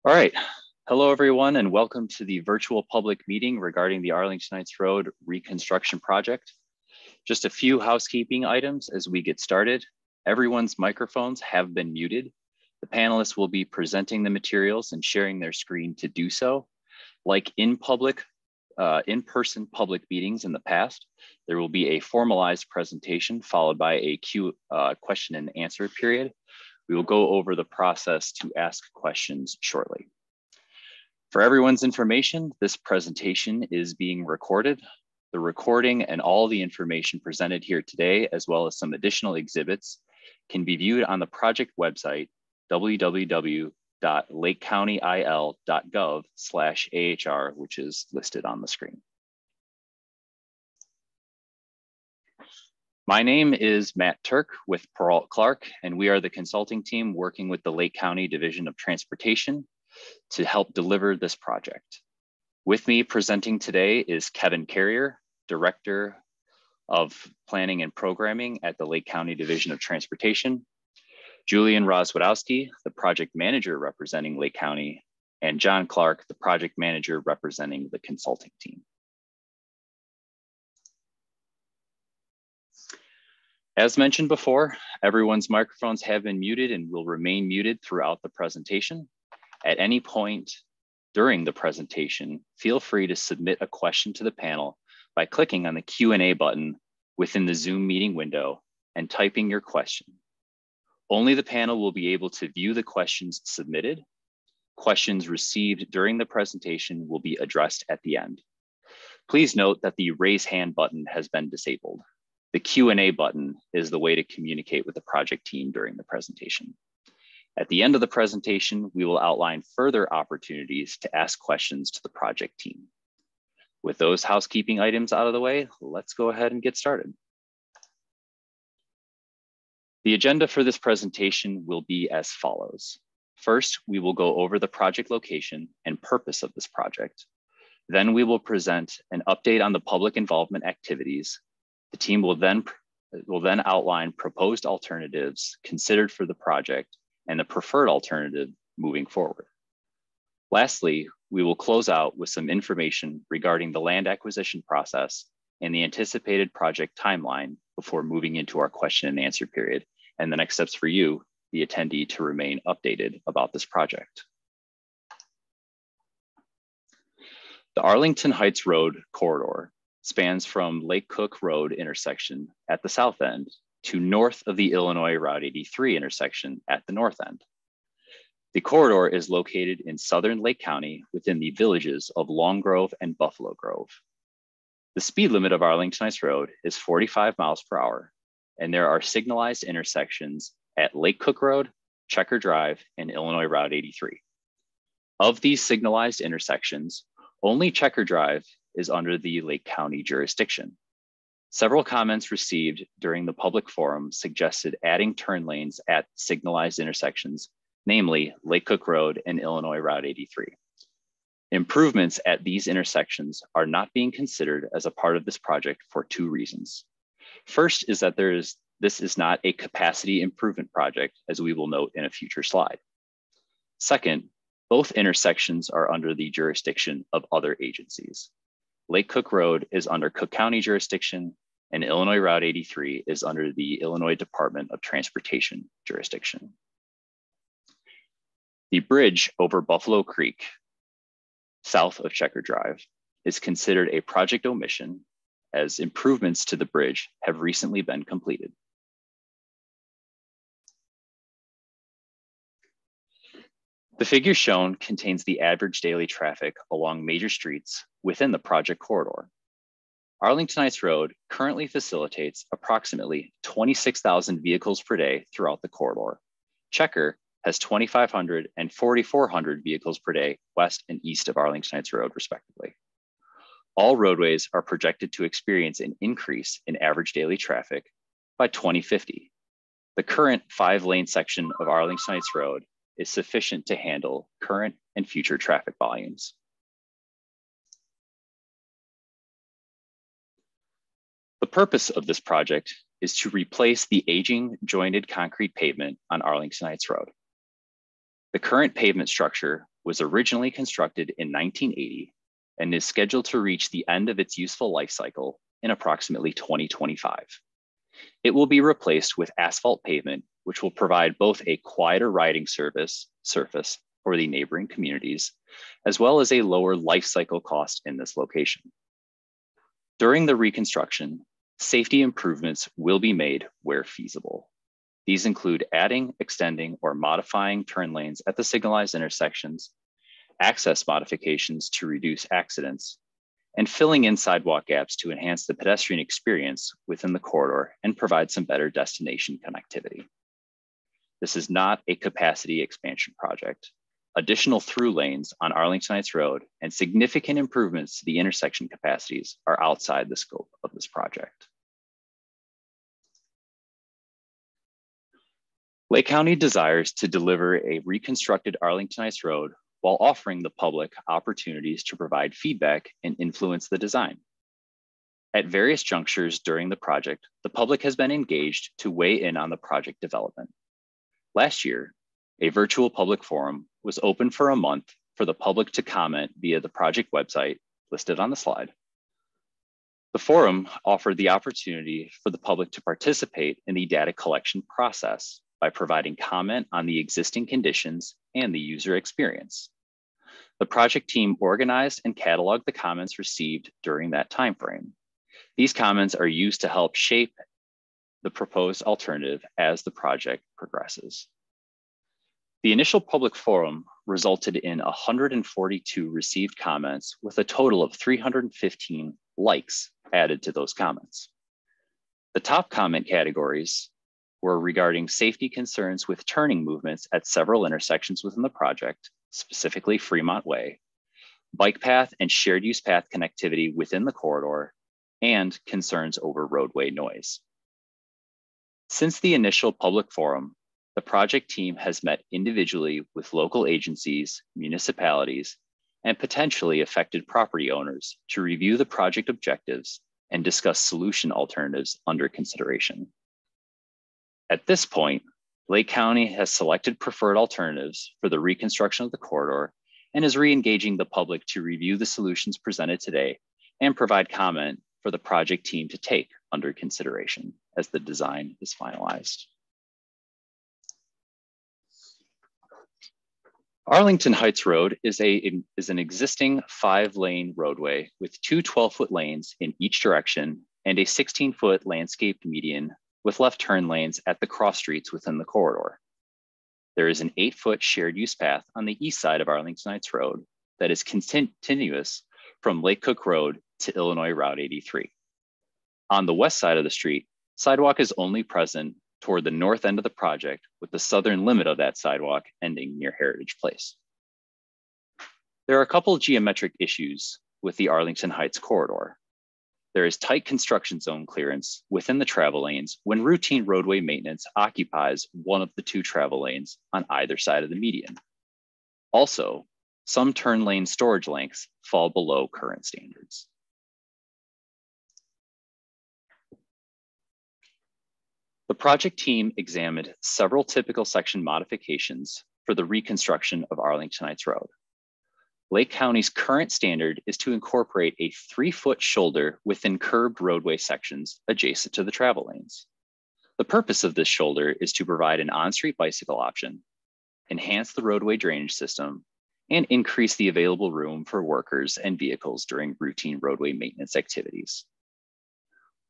All right. Hello, everyone, and welcome to the virtual public meeting regarding the Arlington Heights Road reconstruction project. Just a few housekeeping items as we get started. Everyone's microphones have been muted. The panelists will be presenting the materials and sharing their screen to do so. Like in-person public meetings in the past, there will be a formalized presentation followed by a question and answer period. We will go over the process to ask questions shortly. For everyone's information, this presentation is being recorded. The recording and all the information presented here today, as well as some additional exhibits, can be viewed on the project website, www.lakecountyil.gov/AHR, which is listed on the screen. My name is Matt Turk with Peralt Clark, and we are the consulting team working with the Lake County Division of Transportation to help deliver this project. With me presenting today is Kevin Carrier, Director of Planning and Programming at the Lake County Division of Transportation, Julian Rozwadowski, the Project Manager representing Lake County, and John Clark, the Project Manager representing the consulting team. As mentioned before, everyone's microphones have been muted and will remain muted throughout the presentation. At any point during the presentation, feel free to submit a question to the panel by clicking on the Q&A button within the Zoom meeting window and typing your question. Only the panel will be able to view the questions submitted. Questions received during the presentation will be addressed at the end. Please note that the raise hand button has been disabled. The Q&A button is the way to communicate with the project team during the presentation. At the end of the presentation, we will outline further opportunities to ask questions to the project team. With those housekeeping items out of the way, let's go ahead and get started. The agenda for this presentation will be as follows. First, we will go over the project location and purpose of this project. Then we will present an update on the public involvement activities. The team will then outline proposed alternatives considered for the project and the preferred alternative moving forward. Lastly, we will close out with some information regarding the land acquisition process and the anticipated project timeline before moving into our question and answer period, and the next steps for you, the attendee, to remain updated about this project. The Arlington Heights Road corridor spans from Lake Cook Road intersection at the south end to north of the Illinois Route 83 intersection at the north end. The corridor is located in southern Lake County within the villages of Long Grove and Buffalo Grove. The speed limit of Arlington Heights Road is 45 miles per hour, and there are signalized intersections at Lake Cook Road, Checker Drive, and Illinois Route 83. Of these signalized intersections, only Checker Drive is under the Lake County jurisdiction. Several comments received during the public forum suggested adding turn lanes at signalized intersections, namely Lake Cook Road and Illinois Route 83. Improvements at these intersections are not being considered as a part of this project for two reasons. First is that this is not a capacity improvement project, as we will note in a future slide. Second, both intersections are under the jurisdiction of other agencies. Lake Cook Road is under Cook County jurisdiction, and Illinois Route 83 is under the Illinois Department of Transportation jurisdiction. The bridge over Buffalo Creek, south of Checker Drive, is considered a project omission as improvements to the bridge have recently been completed. The figure shown contains the average daily traffic along major streets within the project corridor. Arlington Heights Road currently facilitates approximately 26,000 vehicles per day throughout the corridor. Checker has 2,500 and 4,400 vehicles per day west and east of Arlington Heights Road, respectively. All roadways are projected to experience an increase in average daily traffic by 2050. The current 5-lane section of Arlington Heights Road is sufficient to handle current and future traffic volumes. The purpose of this project is to replace the aging jointed concrete pavement on Arlington Heights Road. The current pavement structure was originally constructed in 1980 and is scheduled to reach the end of its useful life cycle in approximately 2025. It will be replaced with asphalt pavement, which will provide both a quieter riding surface for the neighboring communities, as well as a lower life cycle cost in this location. During the reconstruction, safety improvements will be made where feasible. These include adding, extending, or modifying turn lanes at the signalized intersections, access modifications to reduce accidents, and filling in sidewalk gaps to enhance the pedestrian experience within the corridor and provide some better destination connectivity. This is not a capacity expansion project. Additional through lanes on Arlington Heights Road and significant improvements to the intersection capacities are outside the scope of this project. Lake County desires to deliver a reconstructed Arlington Heights Road while offering the public opportunities to provide feedback and influence the design. At various junctures during the project, the public has been engaged to weigh in on the project development. Last year, a virtual public forum was open for a month for the public to comment via the project website listed on the slide. The forum offered the opportunity for the public to participate in the data collection process by providing comment on the existing conditions and the user experience. The project team organized and cataloged the comments received during that timeframe. These comments are used to help shape the proposed alternative as the project progresses. The initial public forum resulted in 142 received comments with a total of 315 likes added to those comments. The top comment categories were regarding safety concerns with turning movements at several intersections within the project, specifically Fremont Way, bike path and shared use path connectivity within the corridor, and concerns over roadway noise. Since the initial public forum, the project team has met individually with local agencies, municipalities, and potentially affected property owners to review the project objectives and discuss solution alternatives under consideration. At this point, Lake County has selected preferred alternatives for the reconstruction of the corridor and is re-engaging the public to review the solutions presented today and provide comment for the project team to take under consideration as the design is finalized. Arlington Heights Road is an existing 5-lane roadway with two 12-foot lanes in each direction and a 16-foot landscaped median with left turn lanes at the cross streets within the corridor. There is an 8-foot shared use path on the east side of Arlington Heights Road that is continuous from Lake Cook Road to Illinois Route 83. On the west side of the street, sidewalk is only present toward the north end of the project, with the southern limit of that sidewalk ending near Heritage Place. There are a couple of geometric issues with the Arlington Heights corridor. There is tight construction zone clearance within the travel lanes when routine roadway maintenance occupies one of the two travel lanes on either side of the median. Also, some turn lane storage lengths fall below current standards. The project team examined several typical section modifications for the reconstruction of Arlington Heights Road. Lake County's current standard is to incorporate a 3-foot shoulder within curbed roadway sections adjacent to the travel lanes. The purpose of this shoulder is to provide an on-street bicycle option, enhance the roadway drainage system, and increase the available room for workers and vehicles during routine roadway maintenance activities.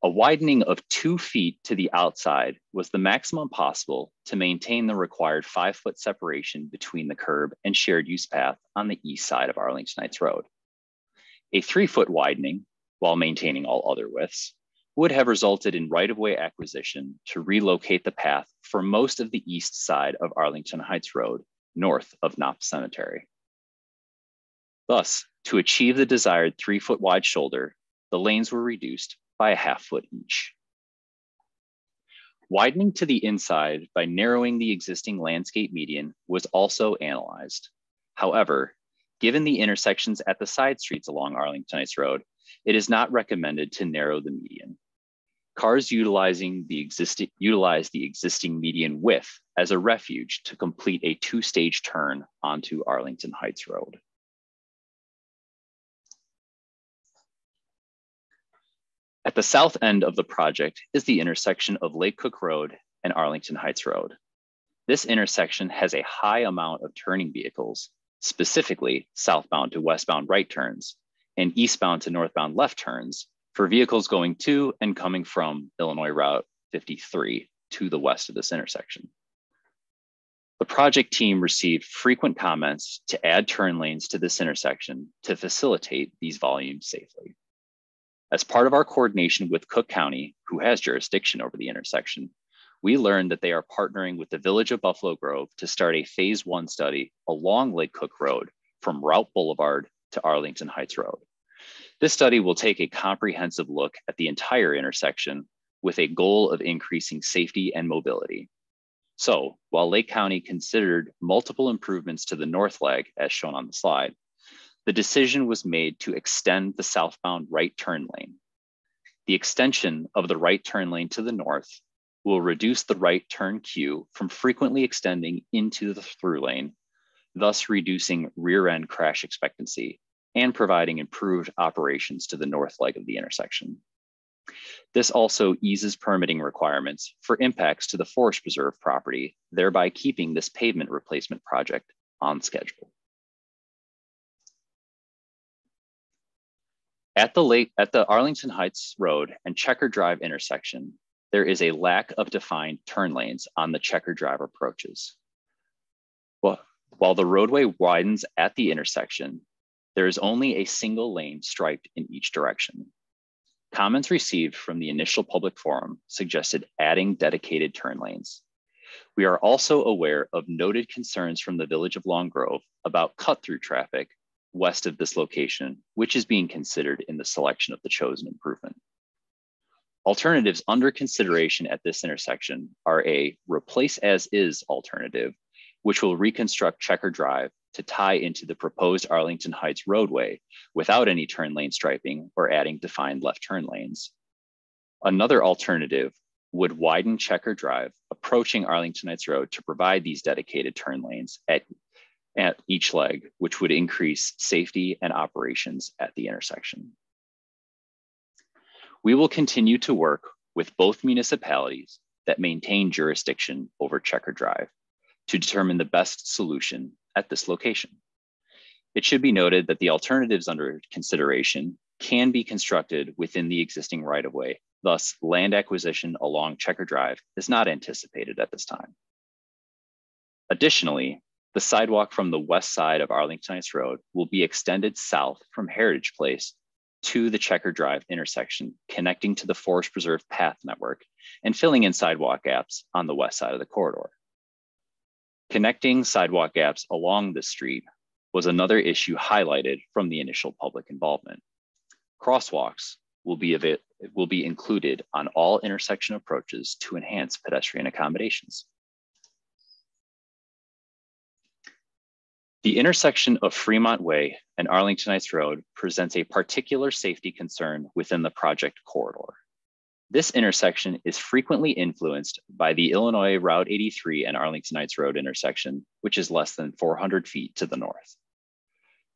A widening of 2 feet to the outside was the maximum possible to maintain the required 5-foot separation between the curb and shared use path on the east side of Arlington Heights Road. A 3-foot widening, while maintaining all other widths, would have resulted in right-of-way acquisition to relocate the path for most of the east side of Arlington Heights Road, north of Knopp Cemetery. Thus, to achieve the desired 3-foot wide shoulder, the lanes were reduced by a 1/2 foot each. Widening to the inside by narrowing the existing landscape median was also analyzed. However, given the intersections at the side streets along Arlington Heights Road, it is not recommended to narrow the median. Cars utilize the existing median width as a refuge to complete a two-stage turn onto Arlington Heights Road. At the south end of the project is the intersection of Lake Cook Road and Arlington Heights Road. This intersection has a high amount of turning vehicles, specifically southbound to westbound right turns and eastbound to northbound left turns for vehicles going to and coming from Illinois Route 53 to the west of this intersection. The project team received frequent comments to add turn lanes to this intersection to facilitate these volumes safely. As part of our coordination with Cook County, who has jurisdiction over the intersection, we learned that they are partnering with the Village of Buffalo Grove to start a phase 1 study along Lake Cook Road from Route Boulevard to Arlington Heights Road. This study will take a comprehensive look at the entire intersection with a goal of increasing safety and mobility. So while Lake County considered multiple improvements to the north leg, as shown on the slide, the decision was made to extend the southbound right turn lane. The extension of the right turn lane to the north will reduce the right turn queue from frequently extending into the through lane, thus reducing rear end crash expectancy and providing improved operations to the north leg of the intersection. This also eases permitting requirements for impacts to the Forest Preserve property, thereby keeping this pavement replacement project on schedule. At the Arlington Heights Road and Checker Drive intersection, there is a lack of defined turn lanes on the Checker Drive approaches. While the roadway widens at the intersection, there is only a single lane striped in each direction. Comments received from the initial public forum suggested adding dedicated turn lanes. We are also aware of noted concerns from the Village of Long Grove about cut-through traffic west of this location, which is being considered in the selection of the chosen improvement. Alternatives under consideration at this intersection are a replace as is alternative, which will reconstruct Checker Drive to tie into the proposed Arlington Heights roadway without any turn lane striping or adding defined left turn lanes. Another alternative would widen Checker Drive, approaching Arlington Heights Road to provide these dedicated turn lanes at each leg, which would increase safety and operations at the intersection. We will continue to work with both municipalities that maintain jurisdiction over Checker Drive to determine the best solution at this location. It should be noted that the alternatives under consideration can be constructed within the existing right-of-way. Thus, land acquisition along Checker Drive is not anticipated at this time. Additionally, the sidewalk from the west side of Arlington Heights Road will be extended south from Heritage Place to the Checker Drive intersection, connecting to the Forest Preserve path network and filling in sidewalk gaps on the west side of the corridor. Connecting sidewalk gaps along this street was another issue highlighted from the initial public involvement. Crosswalks will be included on all intersection approaches to enhance pedestrian accommodations. The intersection of Fremont Way and Arlington Heights Road presents a particular safety concern within the project corridor. This intersection is frequently influenced by the Illinois Route 83 and Arlington Heights Road intersection, which is less than 400 feet to the north.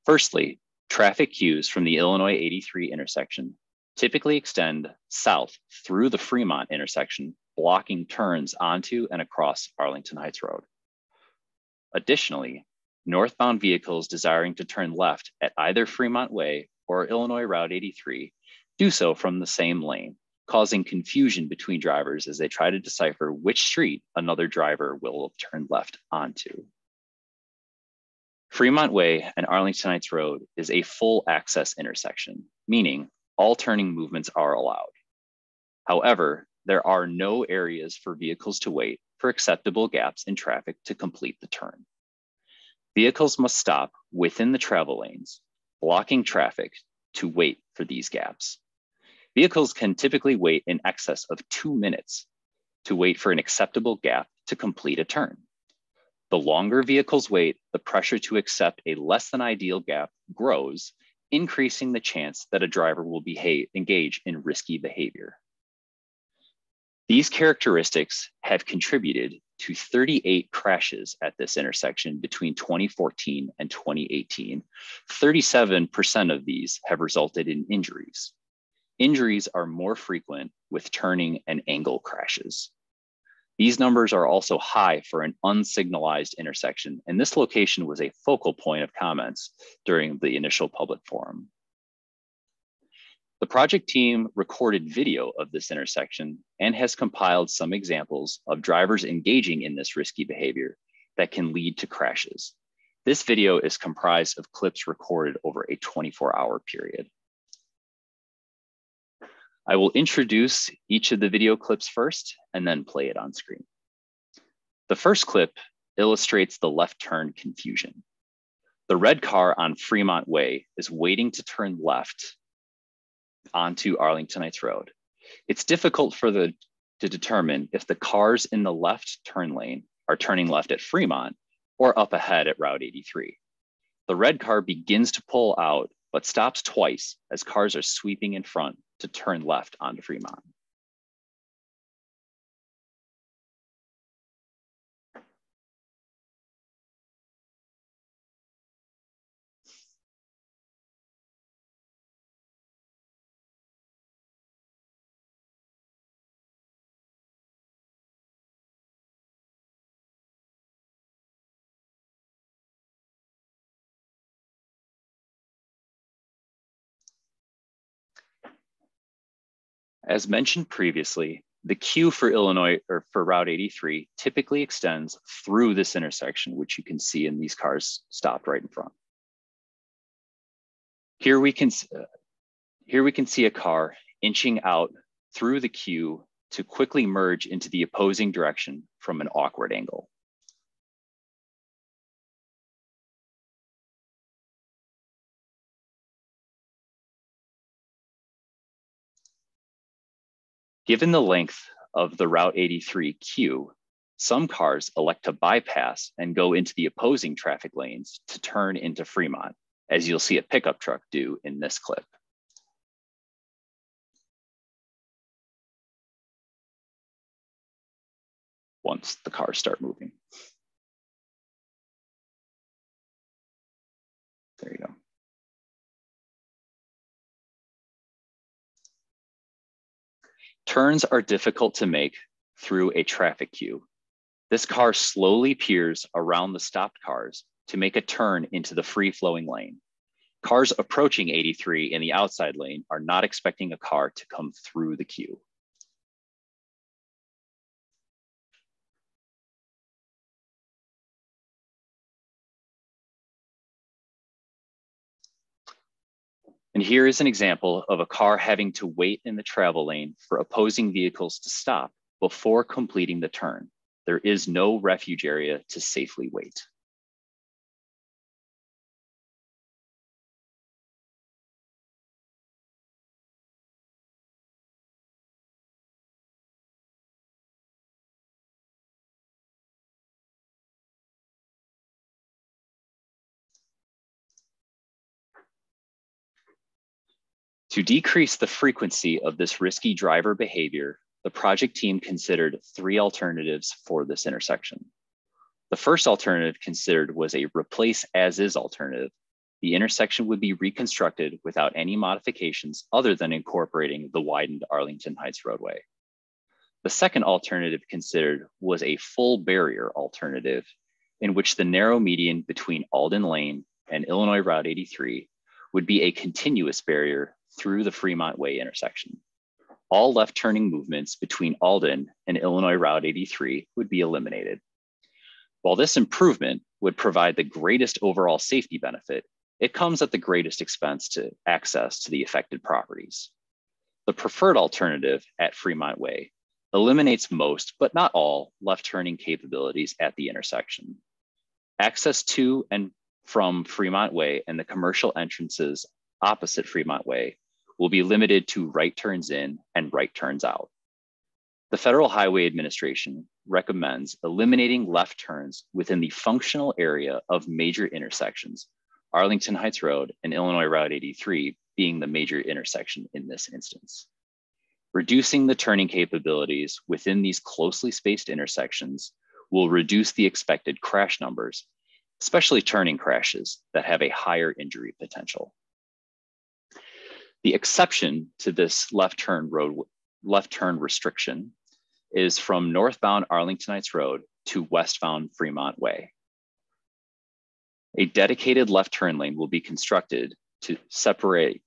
Firstly, traffic queues from the Illinois 83 intersection typically extend south through the Fremont intersection, blocking turns onto and across Arlington Heights Road. Additionally, northbound vehicles desiring to turn left at either Fremont Way or Illinois Route 83 do so from the same lane, causing confusion between drivers as they try to decipher which street another driver will turn left onto. Fremont Way and Arlington Heights Road is a full access intersection, meaning all turning movements are allowed. However, there are no areas for vehicles to wait for acceptable gaps in traffic to complete the turn. Vehicles must stop within the travel lanes, blocking traffic to wait for these gaps. Vehicles can typically wait in excess of 2 minutes to wait for an acceptable gap to complete a turn. The longer vehicles wait, the pressure to accept a less than ideal gap grows, increasing the chance that a driver will engage in risky behavior. These characteristics have contributed to 38 crashes at this intersection between 2014 and 2018. 37% of these have resulted in injuries. Injuries are more frequent with turning and angle crashes. These numbers are also high for an unsignalized intersection, and this location was a focal point of comments during the initial public forum. The project team recorded video of this intersection and has compiled some examples of drivers engaging in this risky behavior that can lead to crashes. This video is comprised of clips recorded over a 24-hour period. I will introduce each of the video clips first and then play it on screen. The first clip illustrates the left turn confusion. The red car on Fremont Way is waiting to turn left onto Arlington Heights Road. It's difficult to determine if the cars in the left turn lane are turning left at Fremont or up ahead at Route 83. The red car begins to pull out, but stops twice as cars are sweeping in front to turn left onto Fremont. As mentioned previously, the queue for for Route 83 typically extends through this intersection, which you can see in these cars stopped right in front. Here we can see a car inching out through the queue to quickly merge into the opposing direction from an awkward angle. Given the length of the Route 83 queue, some cars elect to bypass and go into the opposing traffic lanes to turn into Fremont, as you'll see a pickup truck do in this clip. Once the cars start moving. There you go. Turns are difficult to make through a traffic queue. This car slowly peers around the stopped cars to make a turn into the free-flowing lane. Cars approaching 83 in the outside lane are not expecting a car to come through the queue. And here is an example of a car having to wait in the travel lane for opposing vehicles to stop before completing the turn. There is no refuge area to safely wait. To decrease the frequency of this risky driver behavior, the project team considered 3 alternatives for this intersection. The first alternative considered was a replace as is alternative. The intersection would be reconstructed without any modifications other than incorporating the widened Arlington Heights roadway. The second alternative considered was a full barrier alternative, in which the narrow median between Alden Lane and Illinois Route 83 would be a continuous barrier through the Fremont Way intersection. All left turning movements between Alden and Illinois Route 83 would be eliminated. While this improvement would provide the greatest overall safety benefit, it comes at the greatest expense to access to the affected properties. The preferred alternative at Fremont Way eliminates most, but not all, left turning capabilities at the intersection. Access to and from Fremont Way and the commercial entrances opposite Fremont Way will be limited to right turns in and right turns out. The Federal Highway Administration recommends eliminating left turns within the functional area of major intersections, Arlington Heights Road and Illinois Route 83 being the major intersection in this instance. Reducing the turning capabilities within these closely spaced intersections will reduce the expected crash numbers, especially turning crashes that have a higher injury potential. The exception to this left turn restriction is from northbound Arlington Heights Road to westbound Fremont Way. A dedicated left turn lane will be constructed to separate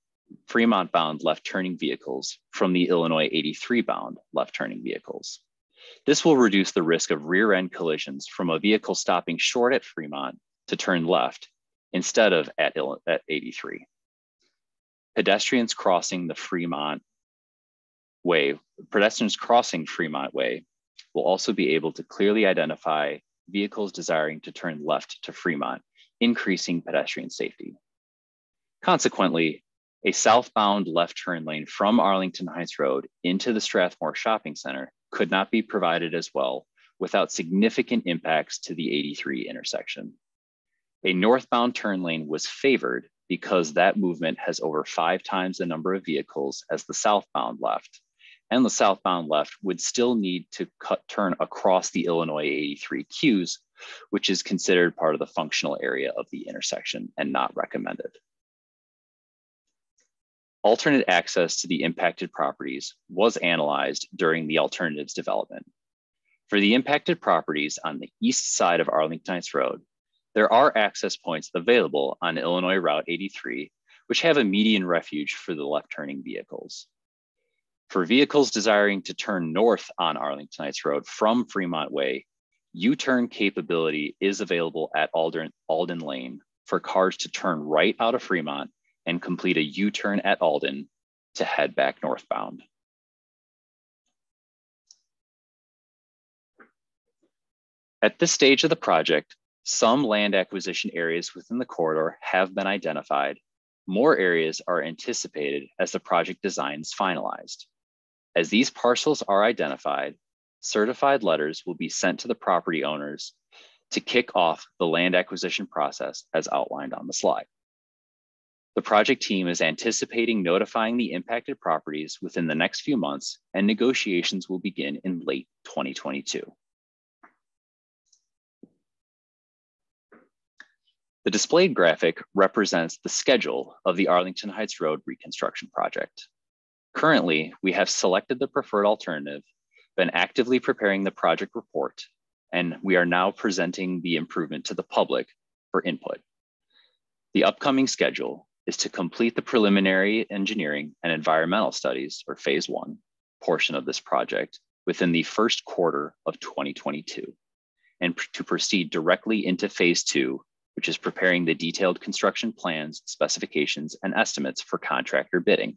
Fremont-bound left turning vehicles from the Illinois 83-bound left turning vehicles. This will reduce the risk of rear end collisions from a vehicle stopping short at Fremont to turn left instead of at 83. Pedestrians crossing Fremont Way will also be able to clearly identify vehicles desiring to turn left to Fremont, increasing pedestrian safety. Consequently, a southbound left turn lane from Arlington Heights Road into the Strathmore Shopping Center could not be provided as well without significant impacts to the 83 intersection. A northbound turn lane was favored because that movement has over 5 times the number of vehicles as the southbound left, and the southbound left would still need to turn across the Illinois 83 queues, which is considered part of the functional area of the intersection and not recommended. Alternate access to the impacted properties was analyzed during the alternatives development. For the impacted properties on the east side of Arlington Heights Road, there are access points available on Illinois Route 83, which have a median refuge for the left turning vehicles. For vehicles desiring to turn north on Arlington Heights Road from Fremont Way, U-turn capability is available at Alden Lane for cars to turn right out of Fremont and complete a U-turn at Alden to head back northbound. At this stage of the project, some land acquisition areas within the corridor have been identified. More areas are anticipated as the project design is finalized. As these parcels are identified, certified letters will be sent to the property owners to kick off the land acquisition process as outlined on the slide. The project team is anticipating notifying the impacted properties within the next few months, and negotiations will begin in late 2022. The displayed graphic represents the schedule of the Arlington Heights Road reconstruction project. Currently, we have selected the preferred alternative, been actively preparing the project report, and we are now presenting the improvement to the public for input. The upcoming schedule is to complete the preliminary engineering and environmental studies, or phase 1, portion of this project within the first quarter of 2022, and to proceed directly into phase 2, which is preparing the detailed construction plans, specifications, and estimates for contractor bidding.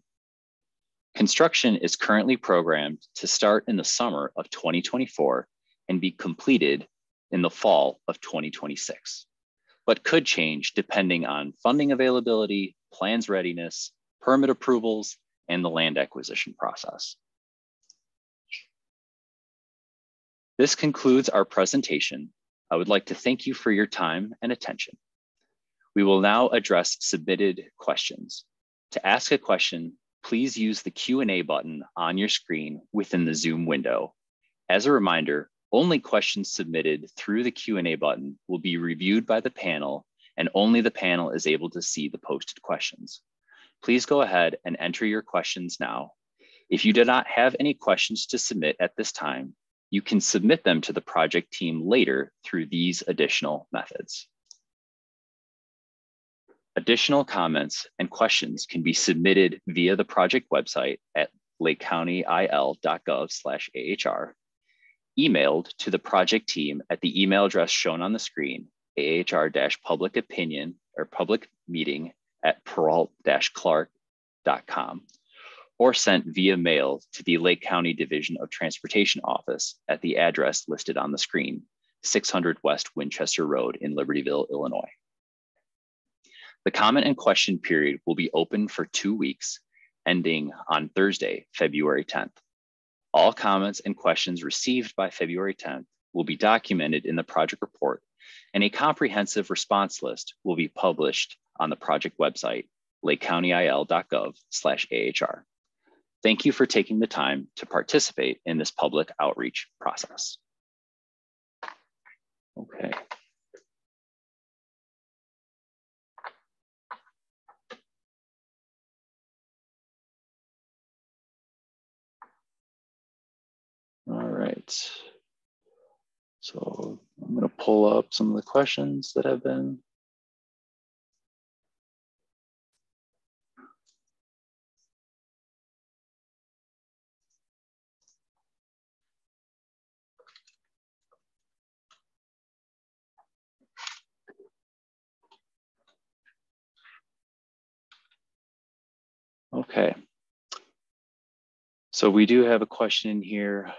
Construction is currently programmed to start in the summer of 2024 and be completed in the fall of 2026, but could change depending on funding availability, plans readiness, permit approvals, and the land acquisition process. This concludes our presentation. I would like to thank you for your time and attention. We will now address submitted questions. To ask a question, please use the Q&A button on your screen within the Zoom window. As a reminder, only questions submitted through the Q&A button will be reviewed by the panel, and only the panel is able to see the posted questions. Please go ahead and enter your questions now. If you do not have any questions to submit at this time, you can submit them to the project team later through these additional methods. Additional comments and questions can be submitted via the project website at lakecountyil.gov/AHR, emailed to the project team at the email address shown on the screen, ahr-public-opinion or public meeting at peralt-clark.com, or sent via mail to the Lake County Division of Transportation Office at the address listed on the screen, 600 West Winchester Road in Libertyville, Illinois. The comment and question period will be open for 2 weeks, ending on Thursday, February 10th. All comments and questions received by February 10th will be documented in the project report, and a comprehensive response list will be published on the project website, lakecountyil.gov/AHR. Thank you for taking the time to participate in this public outreach process. Okay. All right. So I'm going to pull up some of the questions that have been. Okay. So we do have a question here.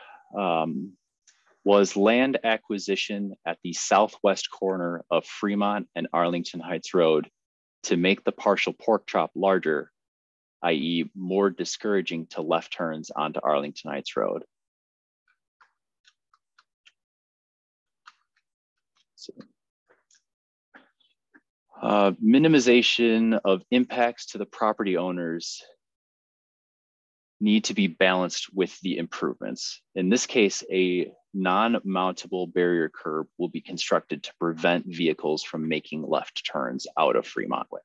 Was land acquisition at the southwest corner of Fremont and Arlington Heights Road to make the partial pork chop larger, i.e. more discouraging to left turns onto Arlington Heights Road? So, minimization of impacts to the property owners need to be balanced with the improvements. In this case, a non-mountable barrier curb will be constructed to prevent vehicles from making left turns out of Fremont Way.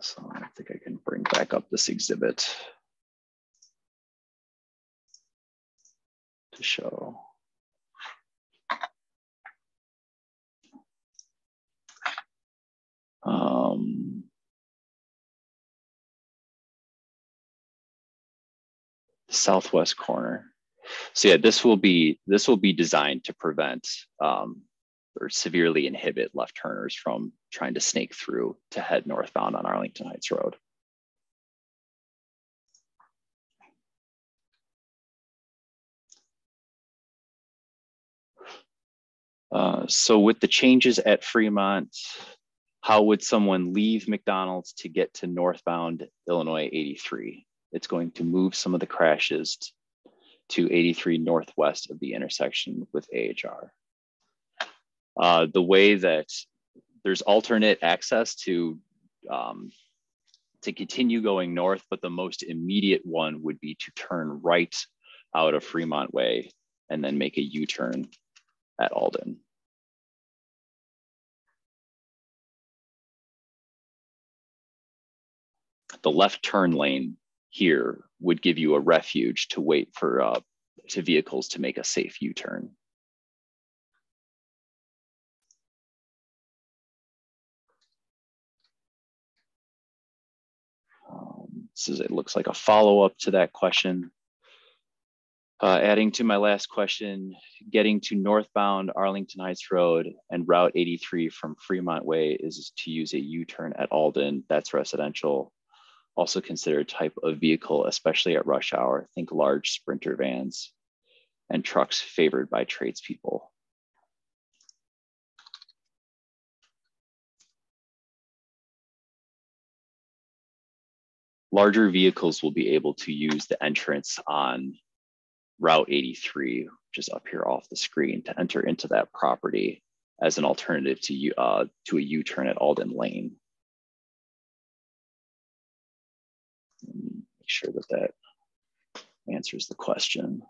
So I think I can bring back up this exhibit to show. Southwest corner. So yeah, this will be designed to prevent or severely inhibit left turners from trying to snake through to head northbound on Arlington Heights Road. So with the changes at Fremont, how would someone leave McDonald's to get to northbound Illinois 83? It's going to move some of the crashes to 83 northwest of the intersection with AHR. The way that there's alternate access to continue going north, but the most immediate one would be to turn right out of Fremont Way and then make a U-turn at Alden. The left turn lane here would give you a refuge to wait for vehicles to make a safe U-turn. It looks like a follow-up to that question. Adding to my last question, getting to northbound Arlington Heights Road and Route 83 from Fremont Way is to use a U-turn at Alden. That's residential. Also consider type of vehicle, especially at rush hour. Think large Sprinter vans and trucks favored by tradespeople. Larger vehicles will be able to use the entrance on Route 83, which is up here off the screen, to enter into that property as an alternative to a U-turn at Alden Lane. Make sure that that answers the question.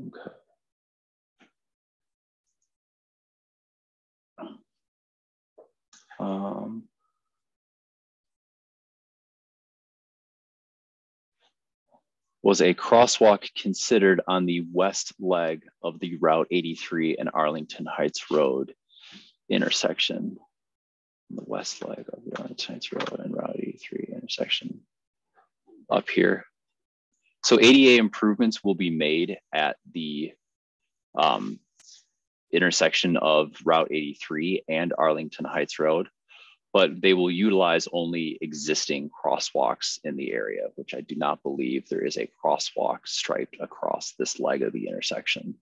Okay. Was a crosswalk considered on the west leg of the Route 83 and Arlington Heights Road intersection? The west leg of the Arlington Heights Road and Route 83 intersection up here. So ADA improvements will be made at the intersection of Route 83 and Arlington Heights Road, but they will utilize only existing crosswalks in the area, which I do not believe there is a crosswalk striped across this leg of the intersection.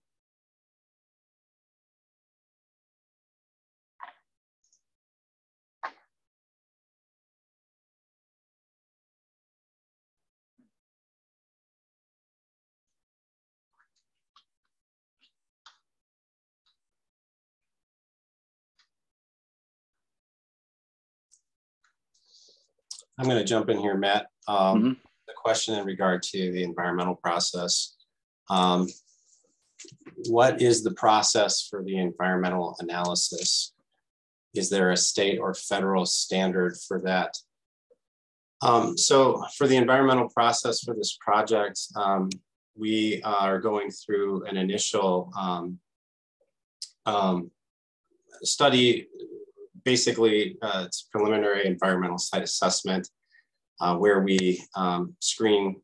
I'm going to jump in here, Matt. Mhm. The question in regard to the environmental process. What is the process for the environmental analysis? Is there a state or federal standard for that? So for the environmental process for this project, we are going through an initial study. Basically, it's preliminary environmental site assessment where we screen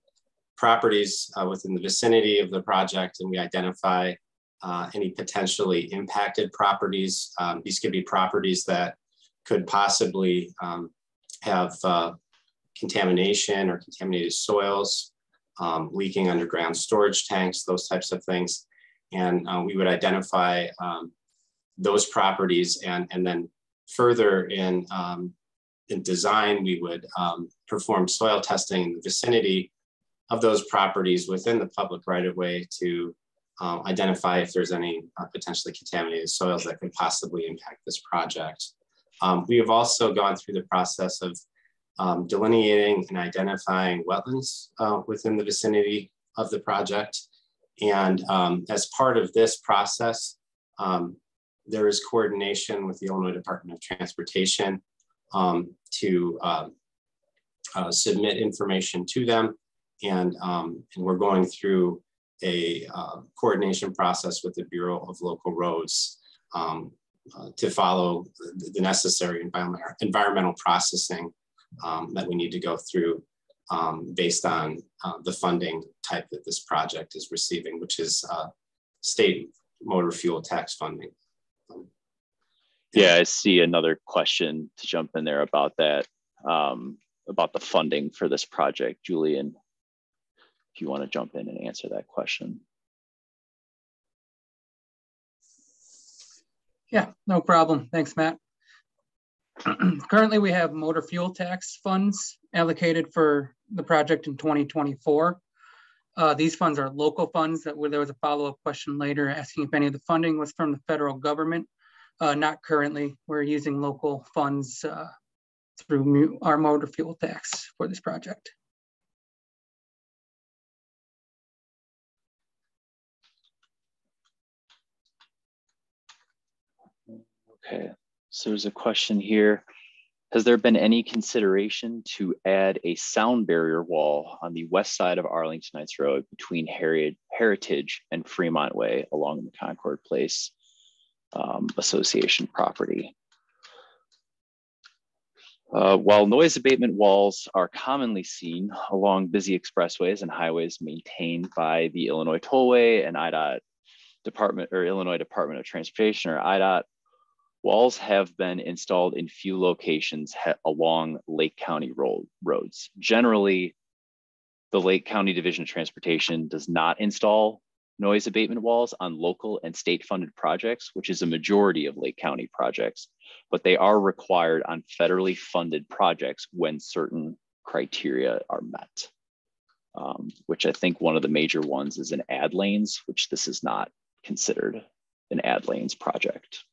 properties within the vicinity of the project, and we identify any potentially impacted properties. These could be properties that could possibly have contamination or contaminated soils, leaking underground storage tanks, those types of things. And we would identify those properties, and then further in design, we would perform soil testing in the vicinity of those properties within the public right-of-way to identify if there's any potentially contaminated soils that could possibly impact this project. We have also gone through the process of delineating and identifying wetlands within the vicinity of the project. And as part of this process, there is coordination with the Illinois Department of Transportation to submit information to them. And we're going through a coordination process with the Bureau of Local Roads to follow the necessary environmental processing that we need to go through based on the funding type that this project is receiving, which is state motor fuel tax funding. Yeah, I see another question to jump in there about that, about the funding for this project. Julian, if you want to jump in and answer that question. Yeah, no problem. Thanks, Matt. Currently, we have motor fuel tax funds allocated for the project in 2024. These funds are local funds. There was a follow-up question later asking if any of the funding was from the federal government. Not currently. We're using local funds through our motor fuel tax for this project. Okay, so there's a question here. Has there been any consideration to add a sound barrier wall on the west side of Arlington Heights Road between Heritage and Fremont Way along the Concord Place Association property? While noise abatement walls are commonly seen along busy expressways and highways maintained by the Illinois Tollway and IDOT Department or Illinois Department of Transportation or IDOT, walls have been installed in few locations along Lake County roads. Generally, the Lake County Division of Transportation does not install noise abatement walls on local and state funded projects, which is a majority of Lake County projects, but they are required on federally funded projects when certain criteria are met, which I think one of the major ones is in ad lanes, which this is not considered an ad lanes project.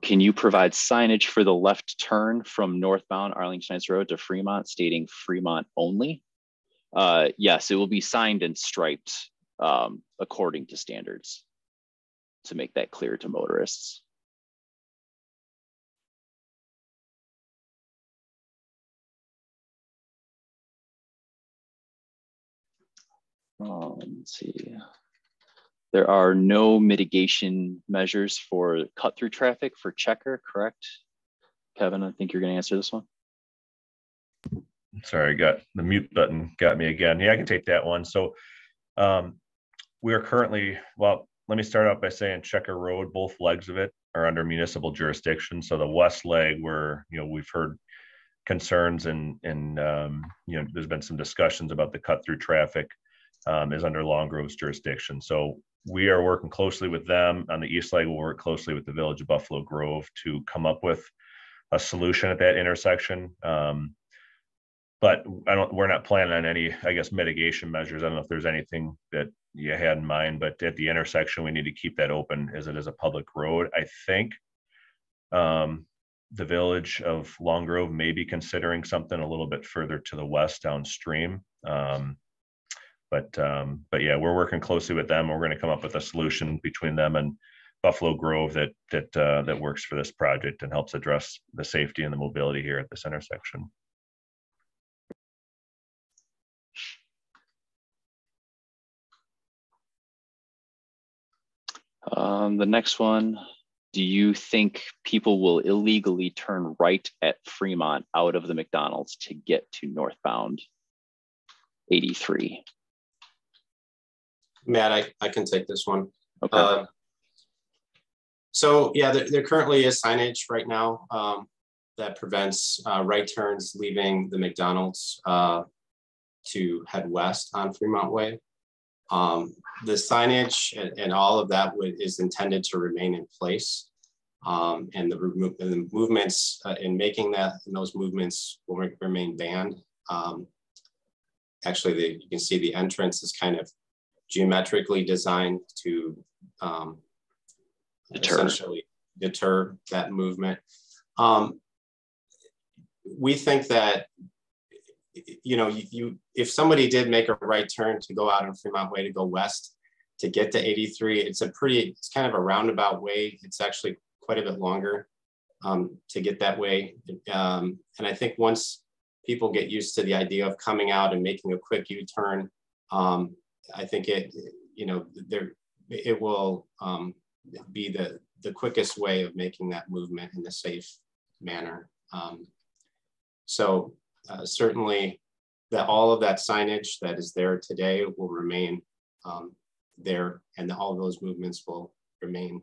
Can you provide signage for the left turn from northbound Arlington Heights Road to Fremont stating Fremont only? Yes, it will be signed and striped according to standards to make that clear to motorists. Let's see. There are no mitigation measures for cut-through traffic for Checker, correct? Kevin, I think you're going to answer this one. Sorry, got the mute button, got me again. Yeah, I can take that one. So we are currently, well, let me start out by saying Checker Road, both legs of it are under municipal jurisdiction. So the west leg where, we've heard concerns and there's been some discussions about the cut-through traffic is under Long Grove's jurisdiction. So we are working closely with them. On the east leg, we'll work closely with the Village of Buffalo Grove to come up with a solution at that intersection. but we're not planning on any, I guess, mitigation measures. I don't know if there's anything that you had in mind, but at the intersection, we need to keep that open as it is a public road. I think the village of Long Grove may be considering something a little bit further to the west downstream. But yeah, we're working closely with them. We're going to come up with a solution between them and Buffalo Grove that works for this project and helps address the safety and the mobility here at this intersection. The next one, do you think people will illegally turn right at Fremont out of the McDonald's to get to northbound 83? Matt, I can take this one. Okay. So yeah, there currently is signage right now that prevents right turns leaving the McDonald's to head west on Fremont Way. The signage and all of that is intended to remain in place. And the movements in making that, and those movements will remain banned. Actually, you can see the entrance is kind of geometrically designed to essentially deter that movement. We think that, if somebody did make a right turn to go out on Fremont Way to go west to get to 83, it's kind of a roundabout way. It's actually quite a bit longer to get that way. And I think once people get used to the idea of coming out and making a quick U-turn, I think it will be the quickest way of making that movement in a safe manner. Certainly all of that signage that is there today will remain there, and all of those movements will remain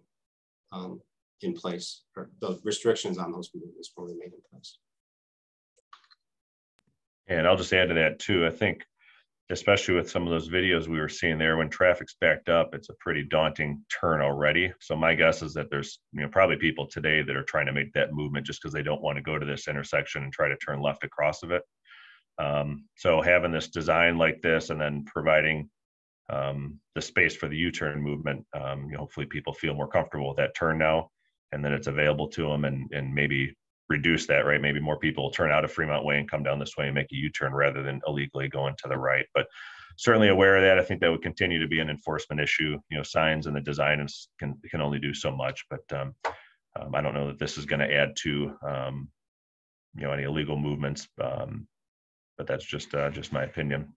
in place, or the restrictions on those movements will remain in place. And I'll just add to that too. I think, especially with some of those videos we were seeing there, when traffic's backed up, it's a pretty daunting turn already. So my guess is that there's probably people today that are trying to make that movement just because they don't want to go to this intersection and try to turn left across of it. So having this design like this and then providing the space for the U-turn movement, hopefully people feel more comfortable with that turn now, and then it's available to them, and maybe reduce that, right? Maybe more people will turn out of Fremont Way and come down this way and make a U-turn rather than illegally going to the right. But certainly aware of that. I think that would continue to be an enforcement issue. Signs and the design can only do so much, but I don't know that this is going to add to any illegal movements. But that's just my opinion.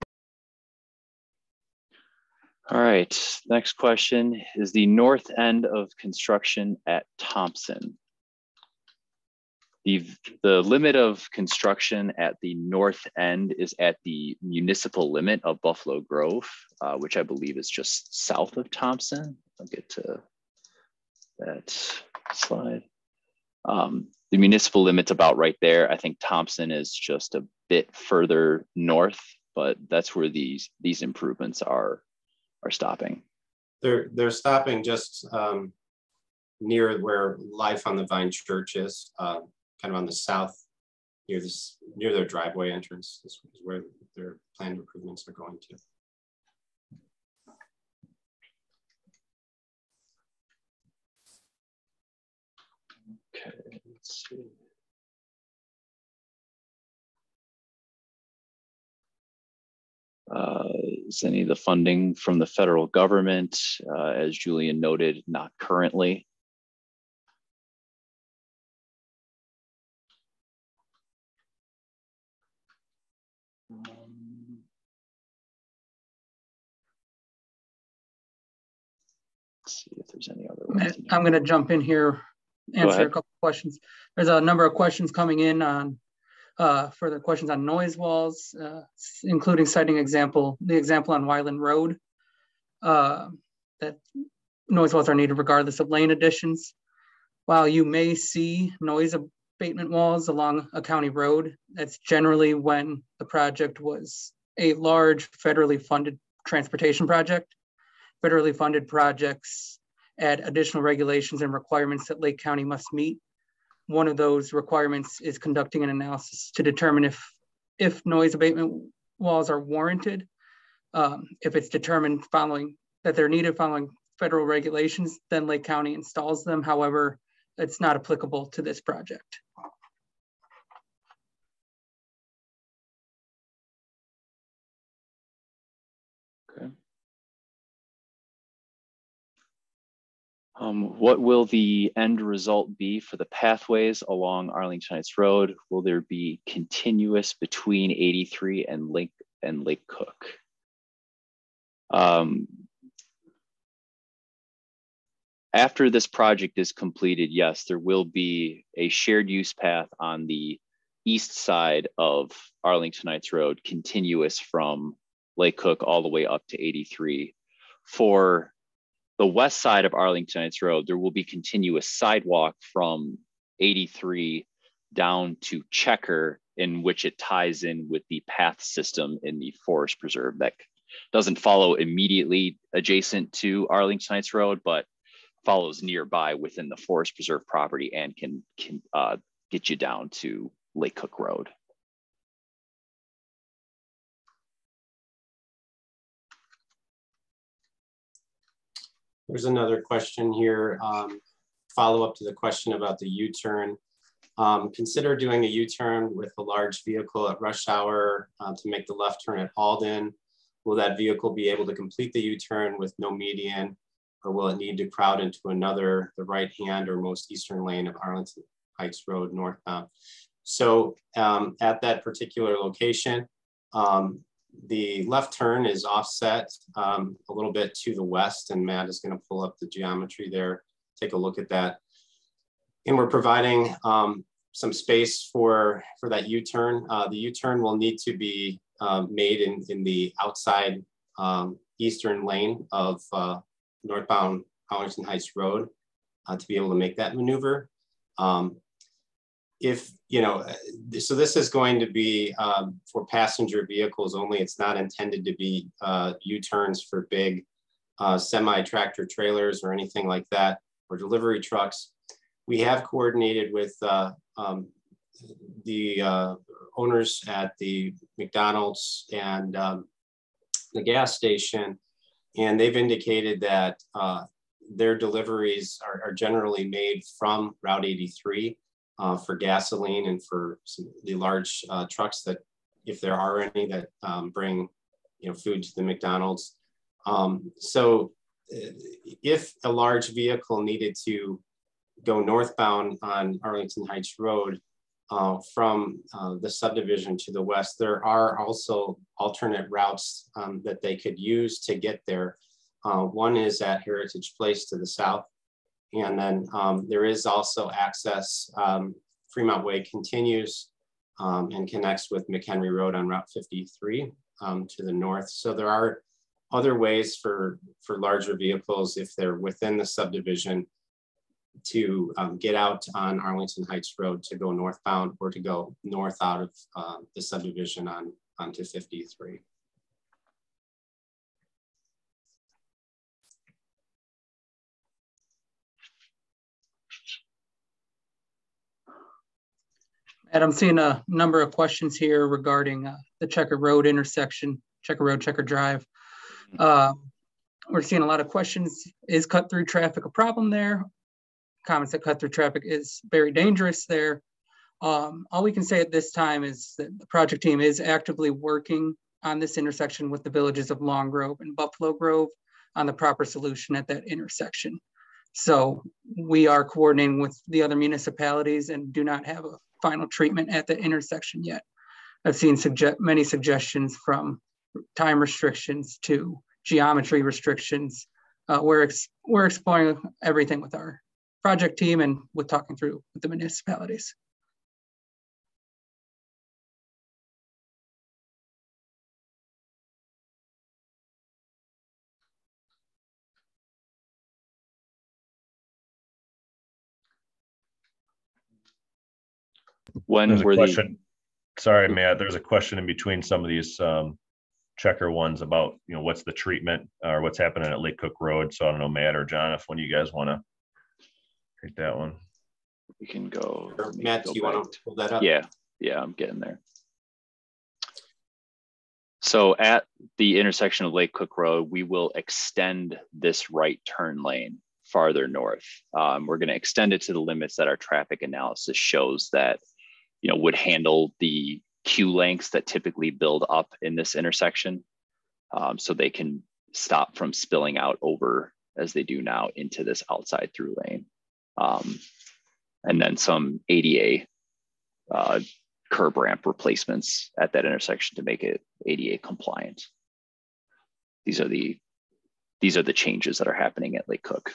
All right, next question is the north end of construction at Thompson. The limit of construction at the north end is at the municipal limit of Buffalo Grove, which I believe is just south of Thompson. I'll get to that slide. The municipal limit's about right there. I think Thompson is just a bit further north, but that's where these improvements are stopping. They're stopping just near where Life on the Vine Church is, kind of on the south, near their driveway entrance is where their planned improvements are going to. Okay, let's see. Is any of the funding from the federal government, as Julian noted, not currently? Let's see if there's any other ones. I'm going to jump in here, answer a couple of questions. There's a number of questions coming in on further questions on noise walls, including citing the example on Wyland Road, that noise walls are needed regardless of lane additions. While you may see noise abatement walls along a county road, that's generally when the project was a large federally funded transportation project. Federally funded projects add additional regulations and requirements that Lake County must meet. One of those requirements is conducting an analysis to determine if if noise abatement walls are warranted. If it's determined that they're needed following federal regulations, then Lake County installs them. However, it's not applicable to this project. Okay. What will the end result be for the pathways along Arlington Heights Road? Will there be continuous between 83 and Lake Cook? After this project is completed, yes, there will be a shared use path on the east side of Arlington Heights Road, continuous from Lake Cook all the way up to 83. For the west side of Arlington Heights Road, there will be continuous sidewalk from 83 down to Checker, in which it ties in with the path system in the forest preserve that doesn't follow immediately adjacent to Arlington Heights Road, but follows nearby within the forest preserve property and can get you down to Lake Cook Road. There's another question here, follow up to the question about the U-turn. Consider doing a U-turn with a large vehicle at rush hour to make the left turn at Alden. Will that vehicle be able to complete the U-turn with no median, or will it need to crowd into the right hand or most eastern lane of Arlington Heights Road northbound? So at that particular location, the left turn is offset a little bit to the west, and Matt is going to pull up the geometry there, take a look at that. And we're providing some space for that U-turn. The U-turn will need to be made in the outside eastern lane of northbound Arlington Heights Road to be able to make that maneuver. If, you know, so this is going to be for passenger vehicles only. It's not intended to be U-turns for big semi-tractor trailers or anything like that, or delivery trucks. We have coordinated with the owners at the McDonald's and the gas station, and they've indicated that their deliveries are generally made from Route 83 for gasoline and for the large trucks that, if there are any, that bring food to the McDonald's. So if a large vehicle needed to go northbound on Arlington Heights Road from the subdivision to the west, there are also alternate routes that they could use to get there. One is at Heritage Place to the south. And then there is also access. Fremont Way continues and connects with McHenry Road on Route 53 to the north. So there are other ways for larger vehicles, if they're within the subdivision, to get out on Arlington Heights Road to go northbound, or to go north out of the subdivision onto 53. And I'm seeing a number of questions here regarding the Checker Road intersection, Checker Road, Checker Drive. We're seeing a lot of questions. Is cut through traffic a problem there? Comments that cut through traffic is very dangerous there. All we can say at this time is that the project team is actively working on this intersection with the villages of Long Grove and Buffalo Grove on the proper solution at that intersection. So we are coordinating with the other municipalities and do not have a final treatment at the intersection yet. I've seen many suggestions, from time restrictions to geometry restrictions. We're exploring everything with our project team and with talking through with the municipalities. There's a question. Sorry, Matt, there's a question in between some of these Checker ones about, what's the treatment or what's happening at Lake Cook Road. So I don't know, Matt or John, if one of you guys want to take that one. We can go. Matt, do you want to pull that up? Yeah, I'm getting there. So at the intersection of Lake Cook Road, we will extend this right turn lane farther north. We're going to extend it to the limits that our traffic analysis shows that, you know, would handle the queue lengths that typically build up in this intersection, so they can stop from spilling out over as they do now into this outside through lane. And then some ADA curb ramp replacements at that intersection to make it ADA compliant. These are the changes that are happening at Lake Cook.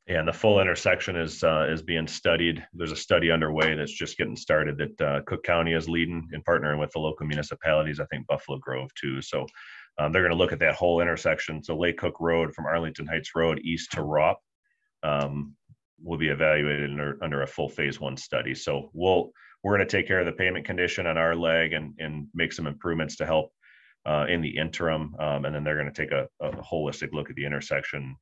Yeah, and the full intersection is being studied. There's a study underway that's just getting started that Cook County is leading in partnering with the local municipalities. I think Buffalo Grove too. So they're going to look at that whole intersection. So Lake Cook Road from Arlington Heights Road east to Rop will be evaluated under a full phase 1 study. So we're going to take care of the pavement condition on our leg and make some improvements to help in the interim. And then they're going to take a holistic look at the intersection,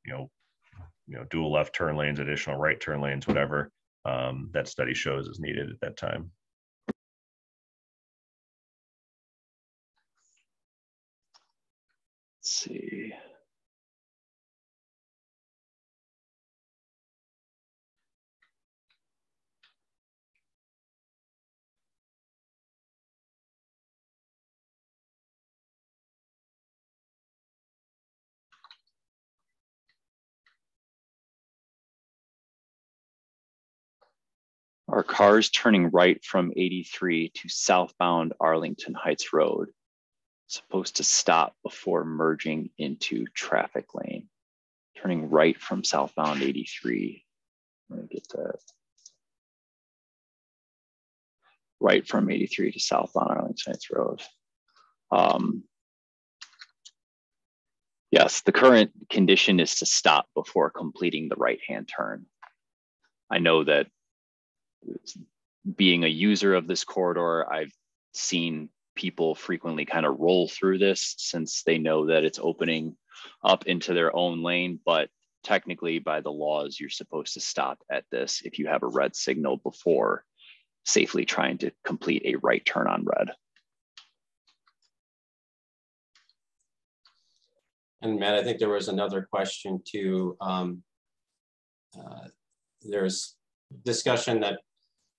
dual left turn lanes, additional right turn lanes, whatever that study shows is needed at that time. Let's see. Are cars turning right from 83 to southbound Arlington Heights Road supposed to stop before merging into traffic lane? Turning right from southbound 83. Let me get that. Right from 83 to southbound Arlington Heights Road. Yes, the current condition is to stop before completing the right-hand turn. I know that being a user of this corridor, I've seen people frequently kind of roll through this since they know that it's opening up into their own lane, but technically by the laws, you're supposed to stop at this if you have a red signal before safely trying to complete a right turn on red. And Matt, I think there was another question too. There's discussion that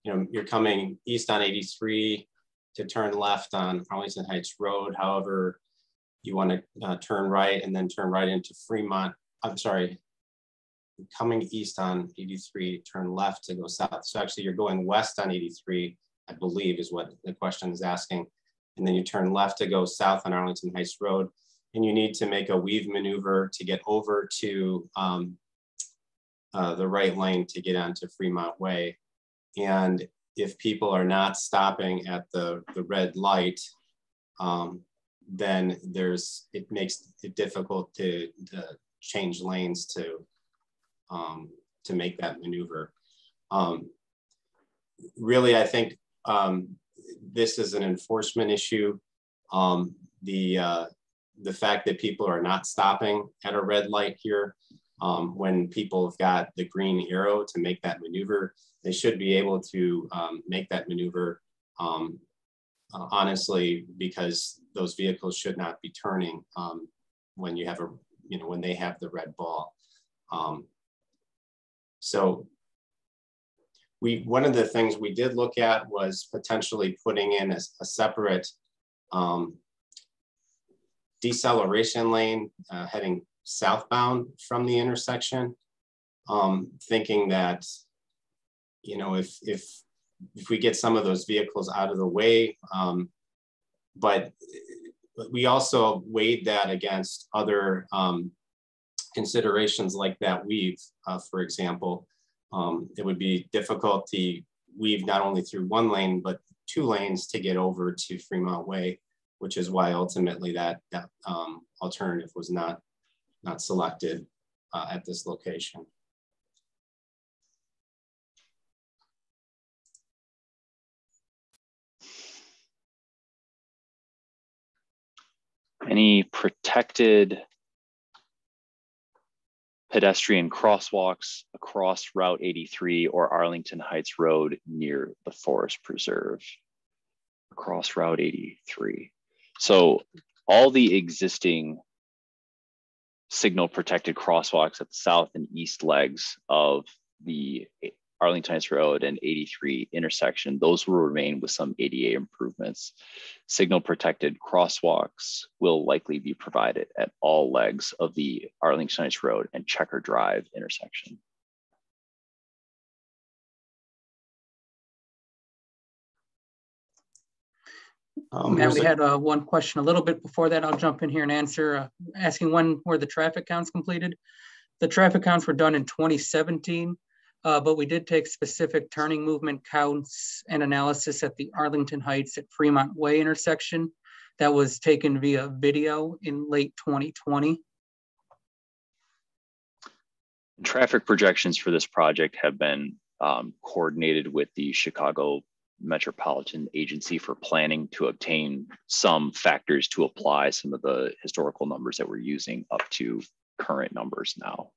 you're coming east on 83 to turn left on Arlington Heights Road. However, you want to turn right and then turn right into Fremont. I'm sorry, coming east on 83, turn left to go south. So actually you're going west on 83, I believe is what the question is asking. And then you turn left to go south on Arlington Heights Road. And you need to make a weave maneuver to get over to the right lane to get onto Fremont Way. And if people are not stopping at the red light, then it makes it difficult to change lanes to make that maneuver. Really, I think this is an enforcement issue. The fact that people are not stopping at a red light here, when people have got the green arrow to make that maneuver, they should be able to make that maneuver honestly, because those vehicles should not be turning when you have when they have the red ball. So one of the things we did look at was potentially putting in a separate deceleration lane heading southbound from the intersection, thinking that, if we get some of those vehicles out of the way, but we also weighed that against other considerations like that weave, for example. It would be difficult to weave not only through one lane, but 2 lanes to get over to Fremont Way, which is why ultimately that alternative was not selected at this location. Any protected pedestrian crosswalks across Route 83 or Arlington Heights Road near the Forest Preserve. Across Route 83. So all the existing signal protected crosswalks at the south and east legs of the Arlington Heights Road and 83 intersection, those will remain with some ADA improvements. Signal protected crosswalks will likely be provided at all legs of the Arlington Heights Road and Checker Drive intersection. Matt, we had one question a little bit before that. I'll jump in here and answer, asking when were the traffic counts completed. The traffic counts were done in 2017, but we did take specific turning movement counts and analysis at the Arlington Heights at Fremont Way intersection. That was taken via video in late 2020. Traffic projections for this project have been coordinated with the Chicago Metropolitan Agency for Planning to obtain some factors to apply some of the historical numbers that we're using up to current numbers now.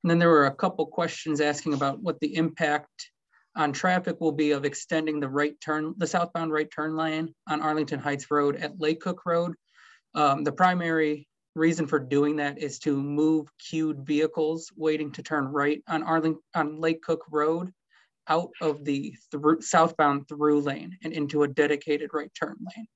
And then there were a couple questions asking about what the impact on traffic will be of extending the southbound right turn lane on Arlington Heights Road at Lake Cook Road. The primary reason for doing that is to move queued vehicles waiting to turn right on Lake Cook Road out of the southbound through lane and into a dedicated right turn lane.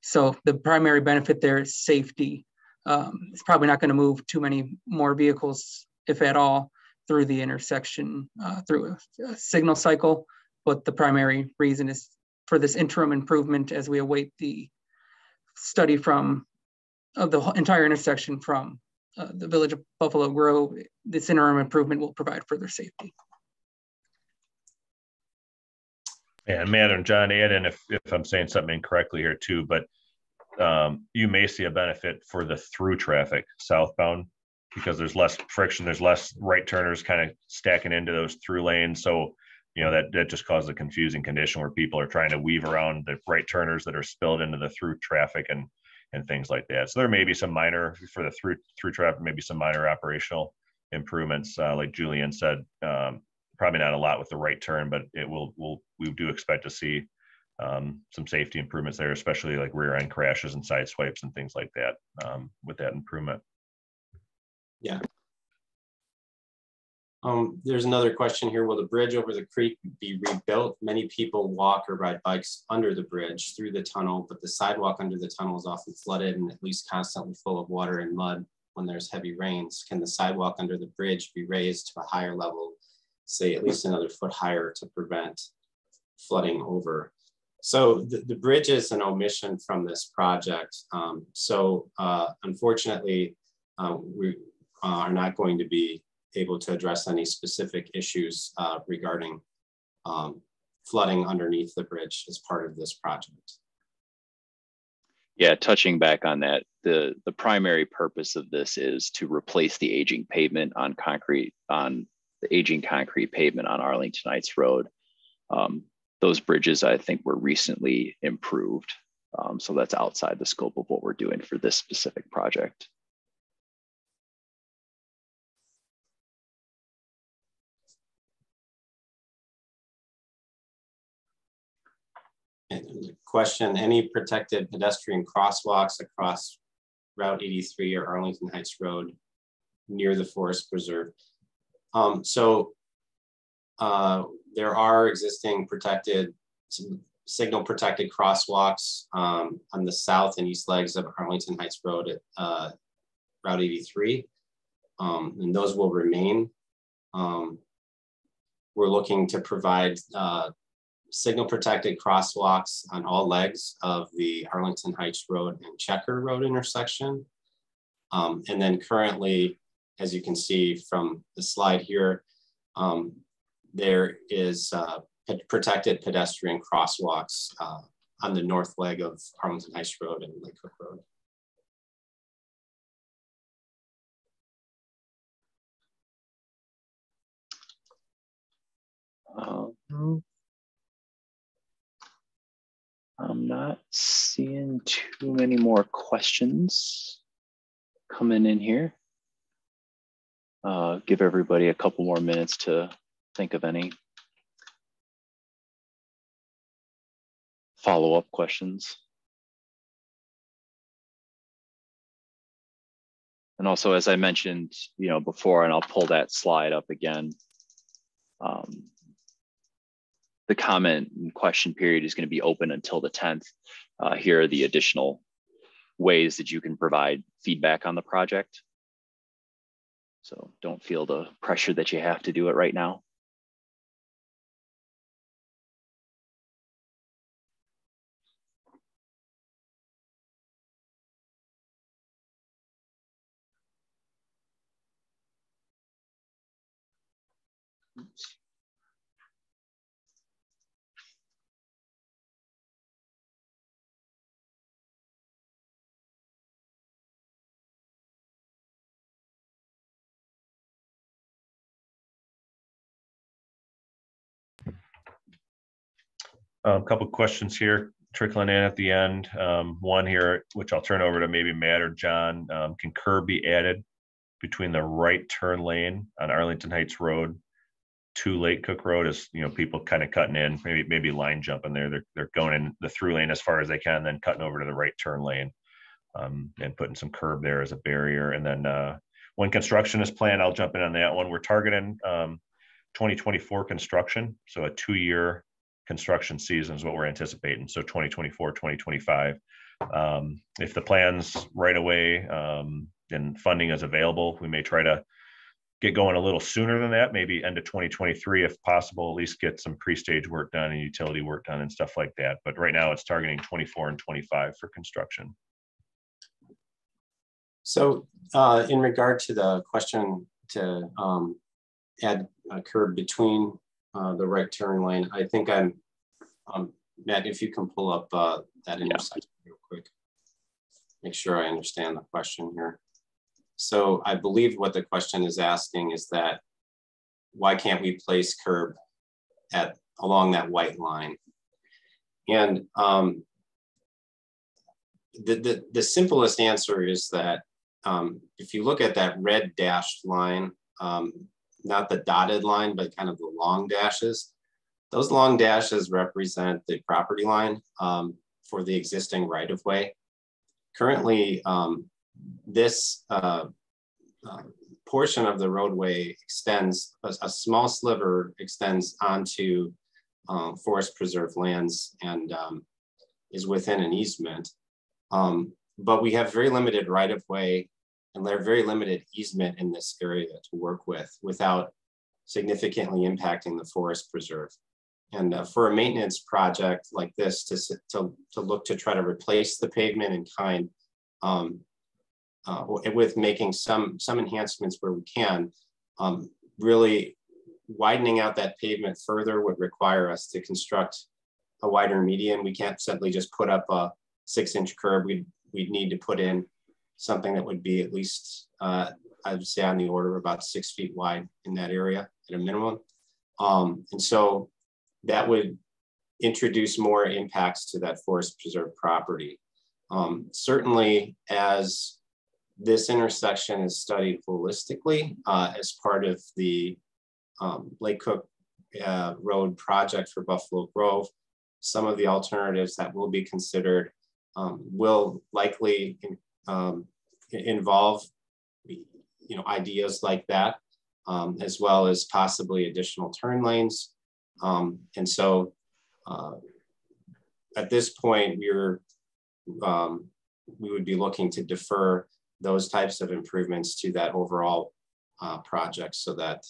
So the primary benefit there is safety. It's probably not going to move too many more vehicles, if at all, through the intersection through a signal cycle. But the primary reason is for this interim improvement as we await the study of the entire intersection from the village of Buffalo Grove. This interim improvement will provide further safety. And Matt and John, add in if I'm saying something incorrectly here too, but you may see a benefit for the through traffic southbound because there's less friction, there's less right turners kind of stacking into those through lanes. So, you know, that just causes a confusing condition where people are trying to weave around the right turners that are spilled into the through traffic and things like that. So there may be some minor for the through traffic, maybe some minor operational improvements, like Julian said. Probably not a lot with the right turn, but we do expect to see some safety improvements there, especially like rear end crashes and side swipes and things like that with that improvement. Yeah. There's another question here. Will the bridge over the creek be rebuilt? Many people walk or ride bikes under the bridge through the tunnel, but the sidewalk under the tunnel is often flooded and at least constantly full of water and mud when there's heavy rains. Can the sidewalk under the bridge be raised to a higher level, say at least another foot higher, to prevent flooding over? So the bridge is an omission from this project. Unfortunately, we are not going to be able to address any specific issues regarding flooding underneath the bridge as part of this project. Yeah, touching back on that, the primary purpose of this is to replace the aging pavement on the aging concrete pavement on Arlington Heights Road. Those bridges, I think, were recently improved. So that's outside the scope of what we're doing for this specific project. And question, any protected pedestrian crosswalks across Route 83 or Arlington Heights Road near the Forest Preserve? There are existing signal protected crosswalks on the south and east legs of Arlington Heights Road at Route 83, and those will remain. We're looking to provide signal protected crosswalks on all legs of the Arlington Heights Road and Checker Road intersection. And then currently, as you can see from the slide here, there is protected pedestrian crosswalks on the north leg of Arlington Heights Road and Lake Cook Road. I'm not seeing too many more questions. coming in here. Give everybody a couple more minutes to think of any follow-up questions. And also, as I mentioned, before, and I'll pull that slide up again, the comment and question period is going to be open until the 10th. Here are the additional ways that you can provide feedback on the project. So don't feel the pressure that you have to do it right now. Oops. A couple of questions here trickling in at the end. One here, which I'll turn over to maybe Matt or John. Can curb be added between the right turn lane on Arlington Heights Road to Lake Cook Road? As people kind of cutting in, maybe line jumping there. They're going in the through lane as far as they can, then cutting over to the right turn lane, and putting some curb there as a barrier. And then when construction is planned, I'll jump in on that one. We're targeting 2024 construction, so a 2-year construction season is what we're anticipating. So 2024, 2025. If the plan's right away and funding is available, we may try to get going a little sooner than that, maybe end of 2023 if possible, at least get some pre-stage work done and utility work done and stuff like that. But right now it's targeting 24 and 25 for construction. So in regard to the question to add a curb between the right turn lane, I think Matt, if you can pull up that intersection real quick, make sure I understand the question here. So I believe what the question is asking is that why can't we place curb along that white line? And the simplest answer is that if you look at that red dashed line, not the dotted line, but kind of the long dashes, those long dashes represent the property line for the existing right-of-way. Currently, this portion of the roadway extends, a small sliver extends onto forest preserve lands and is within an easement. But we have very limited right-of-way and they're very limited easement in this area to work with without significantly impacting the forest preserve. And for a maintenance project like this to look to try to replace the pavement in kind, with making some enhancements where we can, really widening out that pavement further would require us to construct a wider median. We can't simply just put up a 6-inch curb. We'd need to put in something that would be at least, I would say on the order of about 6 feet wide in that area at a minimum. And so that would introduce more impacts to that forest preserve property. Certainly as this intersection is studied holistically as part of the Lake Cook Road project for Buffalo Grove, some of the alternatives that will be considered will likely involve ideas like that, as well as possibly additional turn lanes. And so at this point, we would be looking to defer those types of improvements to that overall project so that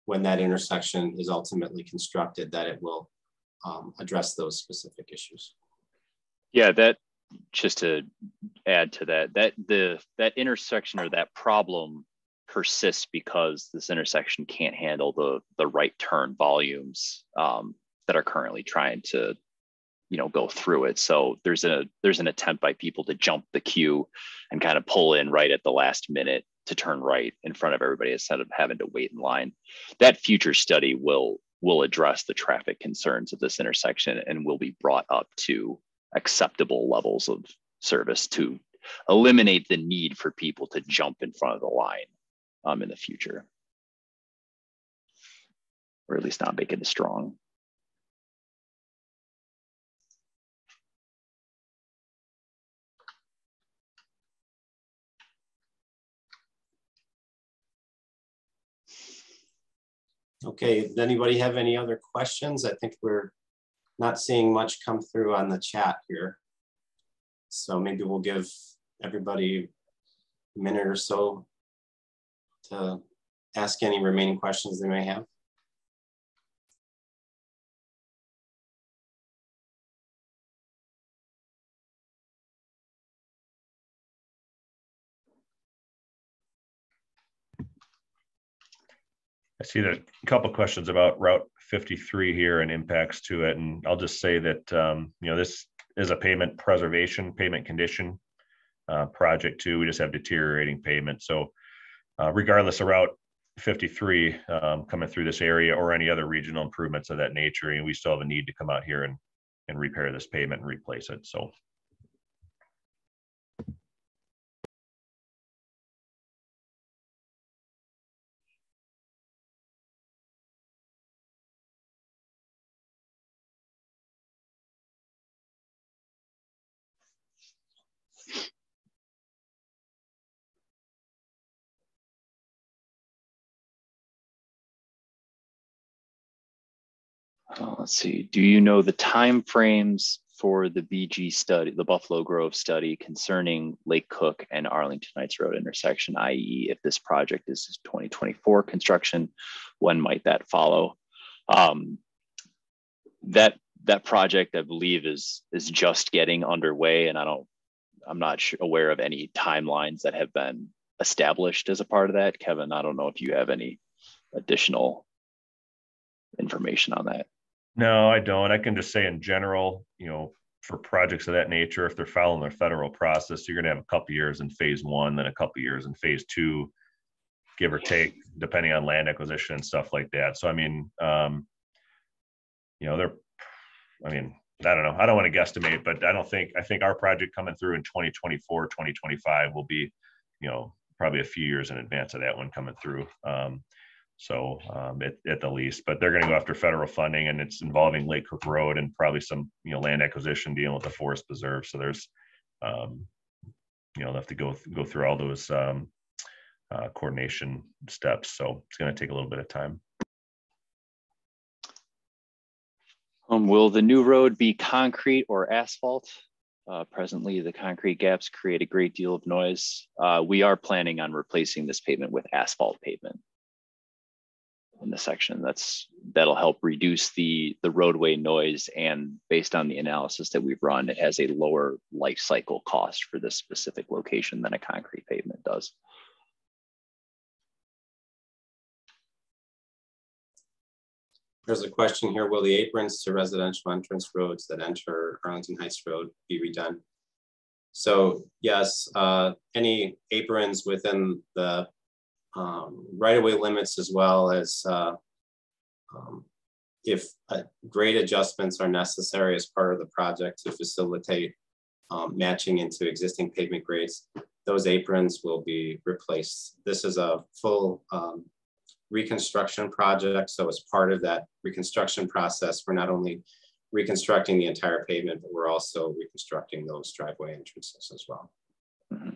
when that intersection is ultimately constructed, that it will address those specific issues. Yeah, that just to add to that, that intersection or that problem persists because this intersection can't handle the right turn volumes that are currently trying to go through it. So there's an attempt by people to jump the queue and kind of pull in right at the last minute to turn right in front of everybody instead of having to wait in line. That future study will address the traffic concerns of this intersection and will be brought up to acceptable levels of service to eliminate the need for people to jump in front of the line in the future, or at least not make it as strong. Okay, does anybody have any other questions? I think we're not seeing much come through on the chat here. So maybe we'll give everybody a minute or so to ask any remaining questions they may have. I see that a couple of questions about Route 53 here and impacts to it. And I'll just say that, you know, this is a payment preservation, payment condition project too. We just have deteriorating pavement. So regardless of Route 53 coming through this area or any other regional improvements of that nature, and we still have a need to come out here and repair this pavement and replace it. So. Let's see, do you know the time frames for the BG study, the Buffalo Grove study concerning Lake Cook and Arlington Heights Road intersection, i.e. if this project is 2024 construction, when might that follow? That project, I believe, is just getting underway, and I'm not aware of any timelines that have been established as a part of that. Kevin, I don't know if you have any additional information on that. No, I don't. I can just say in general, you know, for projects of that nature, if they're following their federal process, you're going to have a couple years in phase one, then a couple years in phase two, give or take, depending on land acquisition and stuff like that. So, I mean, you know, I don't know. I don't want to guesstimate, but I think our project coming through in 2024, 2025 will be, you know, probably a few years in advance of that one coming through. So at the least, but they're going to go after federal funding, and it's involving Lake Cook Road and probably some, you know, land acquisition dealing with the forest preserve. So there's, you know, they'll have to go through all those coordination steps. So it's going to take a little bit of time. Will the new road be concrete or asphalt? Presently, the concrete gaps create a great deal of noise. We are planning on replacing this pavement with asphalt pavement in the section. That'll help reduce the roadway noise, and based on the analysis that we've run, it has a lower life cycle cost for this specific location than a concrete pavement does. There's a question here, will the aprons to residential entrance roads that enter Arlington Heights Road be redone? So yes, any aprons within the right-of-way limits, as well as if grade adjustments are necessary as part of the project to facilitate matching into existing pavement grades, those aprons will be replaced. This is a full reconstruction project. So as part of that reconstruction process, we're not only reconstructing the entire pavement, but we're also reconstructing those driveway entrances as well. Mm-hmm.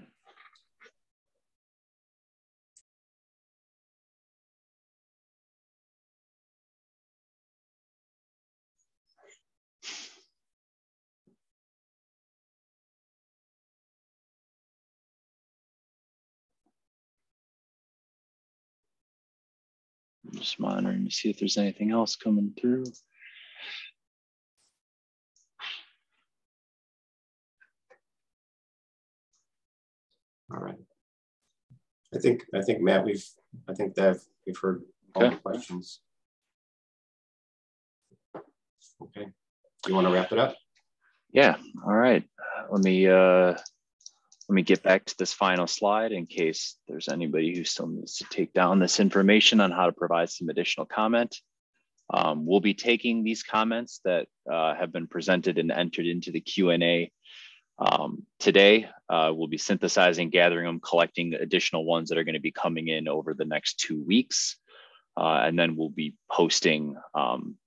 I'm just monitoring to see if there's anything else coming through. All right. I think Matt, we've heard all the questions. Okay. Do you want to wrap it up? Yeah. All right. Let me get back to this final slide in case there's anybody who still needs to take down this information on how to provide some additional comment. We'll be taking these comments that have been presented and entered into the Q&A Today, we'll be synthesizing, gathering them, collecting additional ones that are going to be coming in over the next 2 weeks. And then we'll be posting some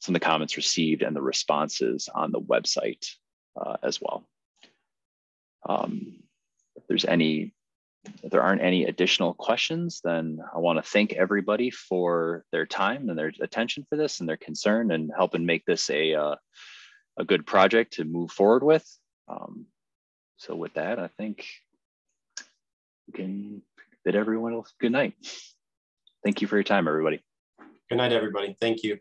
of the comments received and the responses on the website as well. If there aren't any additional questions, then I want to thank everybody for their time and their attention for this and their concern and helping make this a good project to move forward with. So with that, I think we can bid everyone else good night. Thank you for your time, everybody. Good night, everybody. Thank you.